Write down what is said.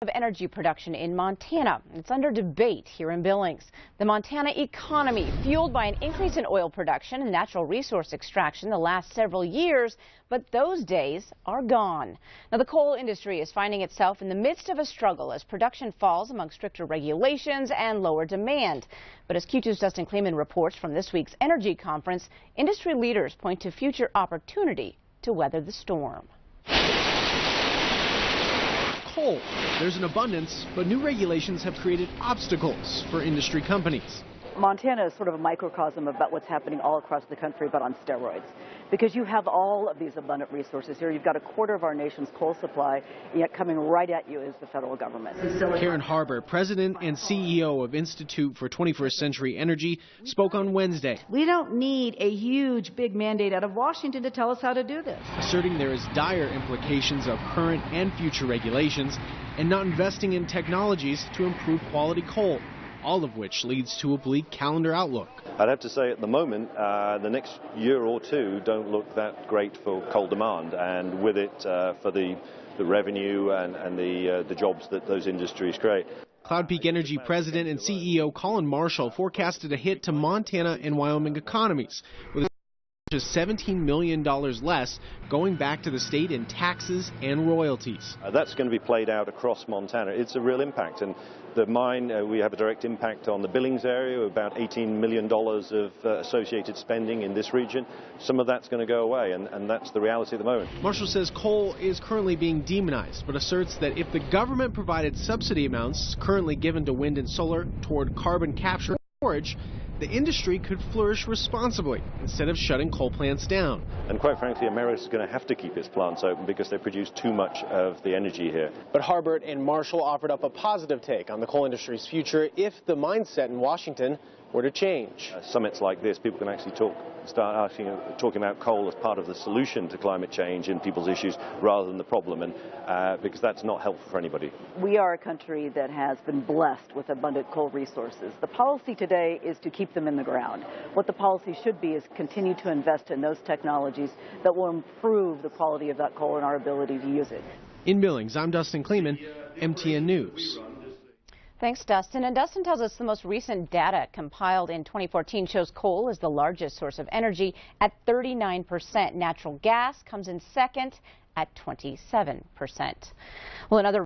Of energy production in Montana. It's under debate here in Billings. The Montana economy fueled by an increase in oil production and natural resource extraction the last several years, but those days are gone. Now the coal industry is finding itself in the midst of a struggle as production falls among stricter regulations and lower demand. But as Q2's Dustin Kleeman reports from this week's energy conference, industry leaders point to future opportunity to weather the storm. Coal. There's an abundance, but new regulations have created obstacles for industry companies. Montana is sort of a microcosm about what's happening all across the country, but on steroids. Because you have all of these abundant resources here. You've got a quarter of our nation's coal supply, yet coming right at you is the federal government. Karen Harbour, president and CEO of Institute for 21st Century Energy, spoke on Wednesday. We don't need a huge, big mandate out of Washington to tell us how to do this. Asserting there is dire implications of current and future regulations and not investing in technologies to improve quality coal, all of which leads to a bleak calendar outlook. I'd have to say at the moment, the next year or two don't look that great for coal demand, and with it for the revenue and the jobs that those industries create. Cloud Peak Energy president and CEO Colin Marshall forecasted a hit to Montana and Wyoming economies, with just $17 million less going back to the state in taxes and royalties. That's going to be played out across Montana. It's a real impact, and the mine, we have a direct impact on the Billings area, about $18 million of associated spending in this region. Some of that's going to go away, and that's the reality at the moment. Marshall says coal is currently being demonized, but asserts that if the government provided subsidy amounts currently given to wind and solar toward carbon capture and storage, the industry could flourish responsibly instead of shutting coal plants down. And quite frankly, America's going to have to keep its plants open because they produce too much of the energy here. But Harbert and Marshall offered up a positive take on the coal industry's future if the mindset in Washington were to change. Summits like this, people can actually start talking about coal as part of the solution to climate change and people's issues rather than the problem, and because that's not helpful for anybody. We are a country that has been blessed with abundant coal resources. The policy today is to keep them in the ground. What the policy should be is continue to invest in those technologies that will improve the quality of that coal and our ability to use it. In Billings, I'm Dustin Kleeman, MTN News. Thanks, Dustin. And Dustin tells us the most recent data compiled in 2014 shows coal is the largest source of energy at 39%. Natural gas comes in second at 27%. Well, another